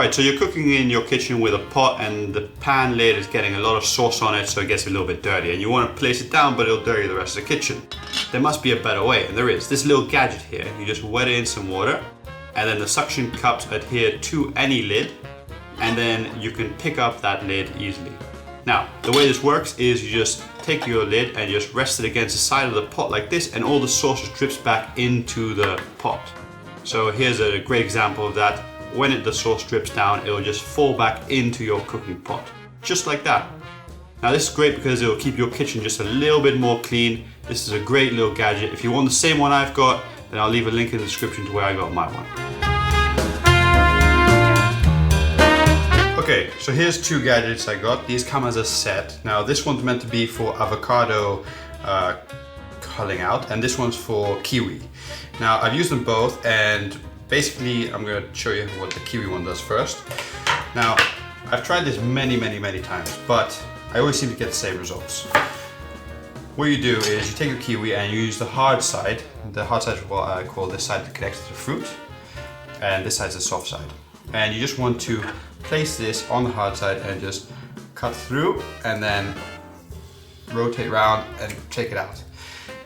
Right, so you're cooking in your kitchen with a pot and the pan lid is getting a lot of sauce on it, so it gets a little bit dirty and you want to place it down, but it'll dirty the rest of the kitchen. There must be a better way, and there is. This little gadget here, you just wet it in some water and then the suction cups adhere to any lid and then you can pick up that lid easily. Now, the way this works is you just take your lid and just rest it against the side of the pot like this and all the sauce just drips back into the pot. So here's a great example of that. When the sauce drips down, it will just fall back into your cooking pot, just like that. Now this is great because it will keep your kitchen just a little bit more clean. This is a great little gadget. If you want the same one I've got, then I'll leave a link in the description to where I got my one. Okay, so here's two gadgets I got. These come as a set. Now this one's meant to be for avocado culling out, and this one's for kiwi. Now I've used them both, and basically I'm going to show you what the kiwi one does first. Now I've tried this many times, but I always seem to get the same results. What you do is you take your kiwi and you use the hard side. The hard side is what I call this side that connects to the fruit, and this side is the soft side. And you just want to place this on the hard side and just cut through and then rotate around and take it out.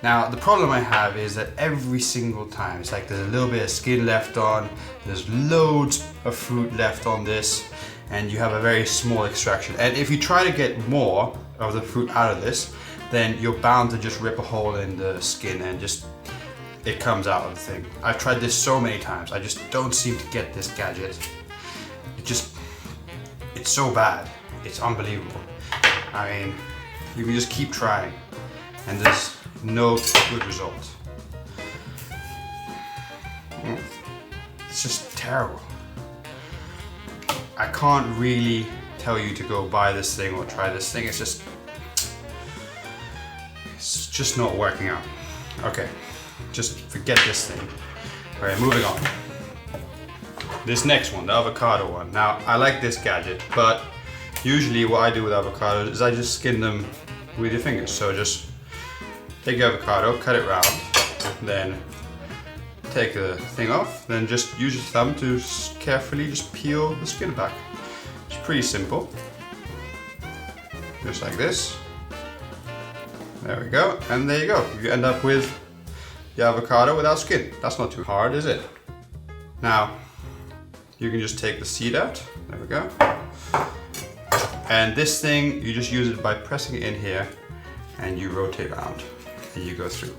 Now the problem I have is that every single time it's like there's a little bit of skin left on, there's loads of fruit left on this, and you have a very small extraction. And if you try to get more of the fruit out of this, then you're bound to just rip a hole in the skin and just it comes out of the thing. I've tried this so many times, I just don't seem to get this gadget. It's so bad, it's unbelievable. I mean, you can just keep trying and there's no good result. It's just terrible. I can't really tell you to go buy this thing or try this thing. It's just not working out. Okay, just forget this thing. All right, moving on. This next one, the avocado one. Now, I like this gadget, but usually what I do with avocados is I just skin them with your fingers. So just take your avocado, cut it round, then take the thing off, then just use your thumb to carefully just peel the skin back. It's pretty simple. Just like this. There we go, and there you go. You end up with the avocado without skin. That's not too hard, is it? Now, you can just take the seed out. There we go. And this thing, you just use it by pressing it in here and you rotate around and you go through.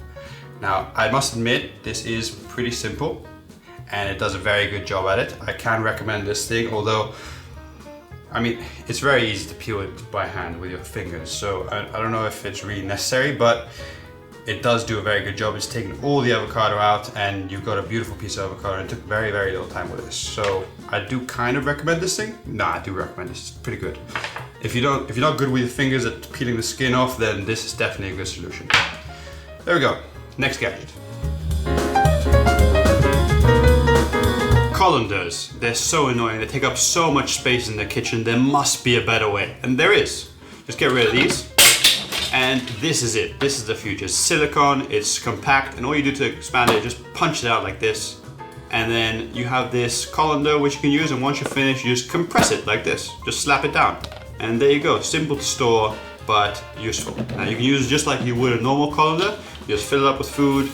Now, I must admit, this is pretty simple and it does a very good job at it. I can recommend this thing, although, I mean, it's very easy to peel it by hand with your fingers. So I don't know if it's really necessary, but it does do a very good job. It's taken all the avocado out and you've got a beautiful piece of avocado. It took very little time with this. So I do kind of recommend this thing. Nah, I do recommend this. It's pretty good. If you're not good with your fingers at peeling the skin off, then this is definitely a good solution. There we go. Next gadget. Colanders. They're so annoying. They take up so much space in the kitchen. There must be a better way. And there is. Just get rid of these. And this is it. This is the future. It's silicone, it's compact, and all you do to expand it, just punch it out like this. And then you have this colander which you can use, and once you're finished, you just compress it like this. Just slap it down. And there you go. Simple to store, but useful. Now you can use it just like you would a normal colander. You just fill it up with food,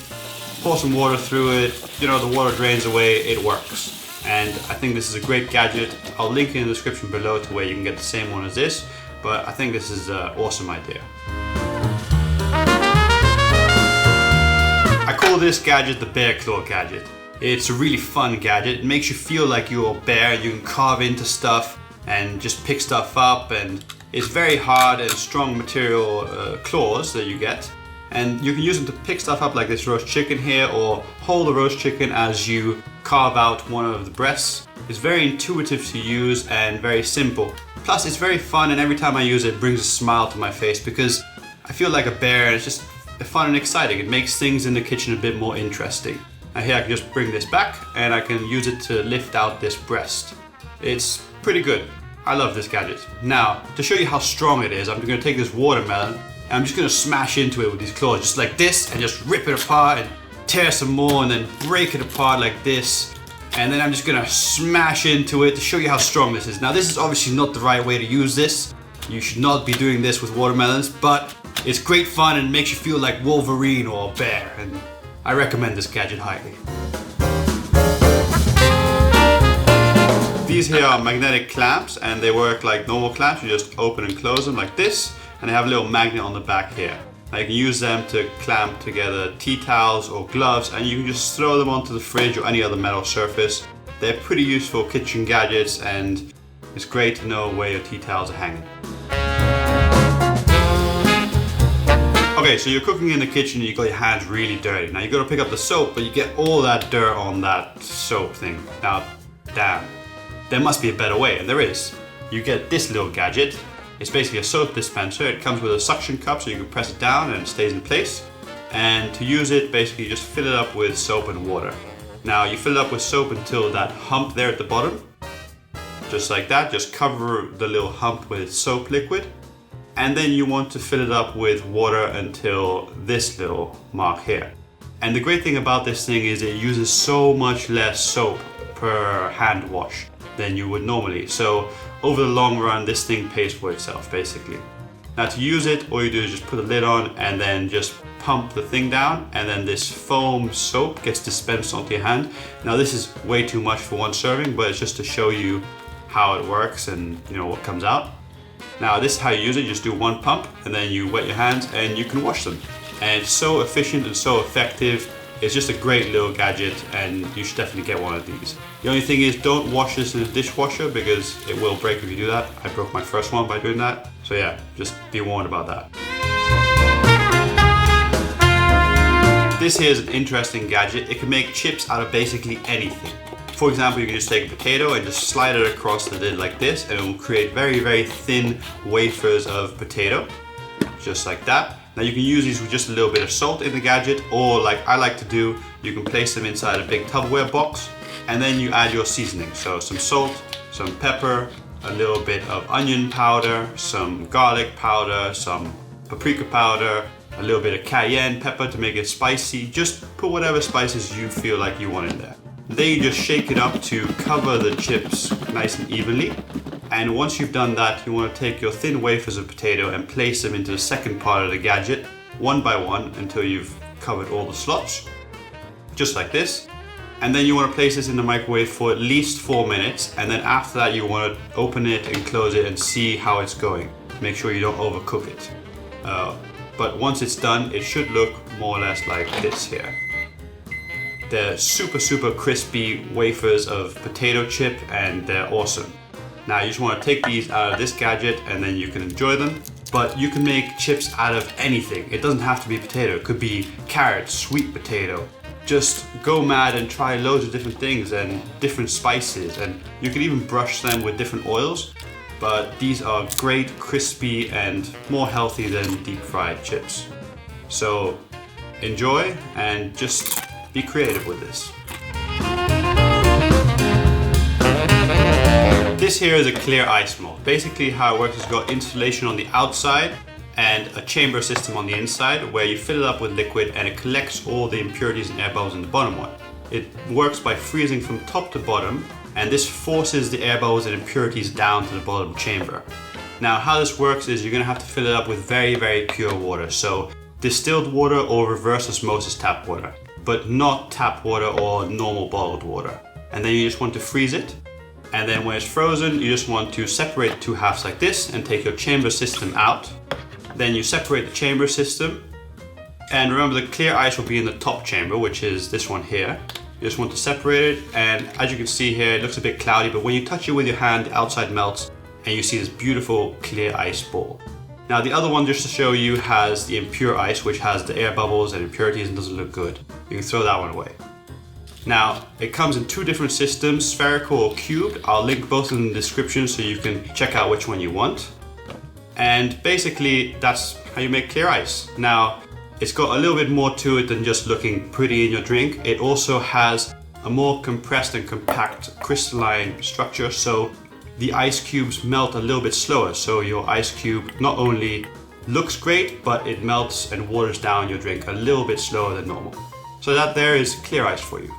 pour some water through it, you know, the water drains away, it works. And I think this is a great gadget. I'll link it in the description below to where you can get the same one as this, but I think this is an awesome idea. I call this gadget the bear claw gadget. It's a really fun gadget. It makes you feel like you're a bear and you can carve into stuff and just pick stuff up, and it's very hard and strong material claws that you get. And you can use them to pick stuff up like this roast chicken here, or hold the roast chicken as you carve out one of the breasts. It's very intuitive to use and very simple. Plus it's very fun, and every time I use it, it brings a smile to my face because I feel like a bear and it's just fun and exciting. It makes things in the kitchen a bit more interesting. Now here I can just bring this back and I can use it to lift out this breast. It's pretty good. I love this gadget. Now, to show you how strong it is, I'm going to take this watermelon and I'm just going to smash into it with these claws, just like this, and just rip it apart and tear some more and then break it apart like this. And then I'm just gonna smash into it to show you how strong this is. Now this is obviously not the right way to use this. You should not be doing this with watermelons, but it's great fun and makes you feel like Wolverine or a bear. And I recommend this gadget highly. These here are magnetic clamps and they work like normal clamps. You just open and close them like this, and they have a little magnet on the back here. Now you can use them to clamp together tea towels or gloves, and you can just throw them onto the fridge or any other metal surface. They're pretty useful kitchen gadgets, and it's great to know where your tea towels are hanging. Okay, so you're cooking in the kitchen and you got your hands really dirty. Now you gotta pick up the soap, but you get all that dirt on that soap thing. Now, damn, there must be a better way, and there is. You get this little gadget. It's basically a soap dispenser. It comes with a suction cup so you can press it down and it stays in place. And to use it, basically you just fill it up with soap and water. Now you fill it up with soap until that hump there at the bottom. Just like that, just cover the little hump with soap liquid. And then you want to fill it up with water until this little mark here. And the great thing about this thing is it uses so much less soap per hand wash than you would normally. So over the long run, this thing pays for itself basically. Now to use it, all you do is just put a lid on and then just pump the thing down, and then this foam soap gets dispensed onto your hand. Now this is way too much for one serving, but it's just to show you how it works and you know what comes out. Now this is how you use it. You just do one pump and then you wet your hands and you can wash them. And it's so efficient and so effective. It's just a great little gadget and you should definitely get one of these. The only thing is, don't wash this in a dishwasher because it will break if you do that. I broke my first one by doing that. So yeah, just be warned about that. This here is an interesting gadget. It can make chips out of basically anything. For example, you can just take a potato and just slide it across the lid like this, and it will create very, very thin wafers of potato, just like that. Now you can use these with just a little bit of salt in the gadget, or like I like to do, you can place them inside a big Tupperware box, and then you add your seasoning. So some salt, some pepper, a little bit of onion powder, some garlic powder, some paprika powder, a little bit of cayenne pepper to make it spicy. Just put whatever spices you feel like you want in there. Then you just shake it up to cover the chips nice and evenly. And once you've done that, you want to take your thin wafers of potato and place them into the second part of the gadget, one by one, until you've covered all the slots, just like this. And then you want to place this in the microwave for at least 4 minutes, and then after that you want to open it and close it and see how it's going. Make sure you don't overcook it. But once it's done, it should look more or less like this here. They're super, super crispy wafers of potato chip and they're awesome. Now you just want to take these out of this gadget and then you can enjoy them. But you can make chips out of anything. It doesn't have to be potato. It could be carrot, sweet potato. Just go mad and try loads of different things and different spices. And you can even brush them with different oils. But these are great, crispy, and more healthy than deep fried chips. So enjoy and just be creative with this. This here is a clear ice mold. Basically how it works is it's got insulation on the outside and a chamber system on the inside where you fill it up with liquid and it collects all the impurities and air bubbles in the bottom one. It works by freezing from top to bottom, and this forces the air bubbles and impurities down to the bottom chamber. Now how this works is you're going to have to fill it up with very, very pure water. So distilled water or reverse osmosis tap water, but not tap water or normal bottled water. And then you just want to freeze it. And then when it's frozen, you just want to separate the two halves like this and take your chamber system out. Then you separate the chamber system. And remember, the clear ice will be in the top chamber, which is this one here. You just want to separate it, and as you can see here, it looks a bit cloudy, but when you touch it with your hand, the outside melts and you see this beautiful clear ice ball. Now the other one, just to show you, has the impure ice, which has the air bubbles and impurities and doesn't look good. You can throw that one away. Now it comes in two different systems, spherical or cubed. I'll link both in the description so you can check out which one you want. And basically that's how you make clear ice. Now it's got a little bit more to it than just looking pretty in your drink. It also has a more compressed and compact crystalline structure, so the ice cubes melt a little bit slower. So your ice cube not only looks great, but it melts and waters down your drink a little bit slower than normal. So that there is clear ice for you.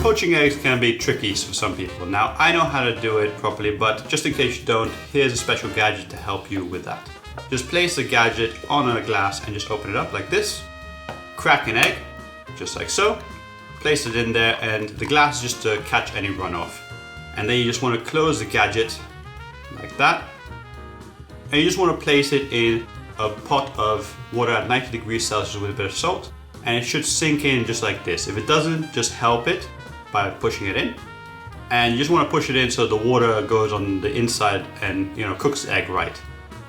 poaching eggs can be tricky for some people. Now, I know how to do it properly, but just in case you don't, here's a special gadget to help you with that. Just place the gadget on a glass and just open it up like this. Crack an egg, just like so. Place it in there, and the glass is just to catch any runoff. And then you just want to close the gadget like that. And you just want to place it in a pot of water at 90 degrees Celsius with a bit of salt. And it should sink in just like this. If it doesn't, just help it by pushing it in. And you just want to push it in so the water goes on the inside and cooks the egg right.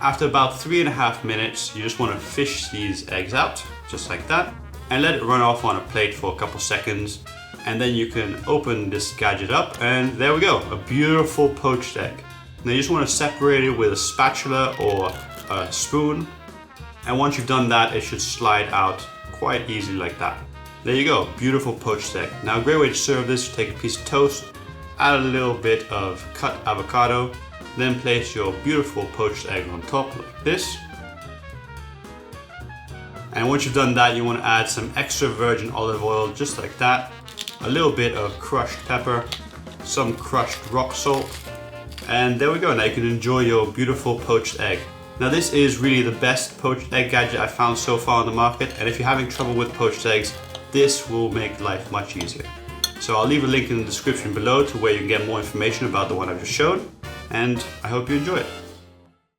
After about 3.5 minutes, you just want to fish these eggs out, just like that, and let it run off on a plate for a couple seconds. And then you can open this gadget up, and there we go, a beautiful poached egg. Now you just want to separate it with a spatula or a spoon. And once you've done that, it should slide out quite easily like that. There you go, beautiful poached egg. Now a great way to serve this, take a piece of toast, add a little bit of cut avocado, then place your beautiful poached egg on top like this. And once you've done that, you want to add some extra virgin olive oil, just like that. A little bit of crushed pepper, some crushed rock salt, and there we go. Now you can enjoy your beautiful poached egg. Now this is really the best poached egg gadget I've found so far on the market, and if you're having trouble with poached eggs, this will make life much easier. So I'll leave a link in the description below to where you can get more information about the one I've just shown, and I hope you enjoy it.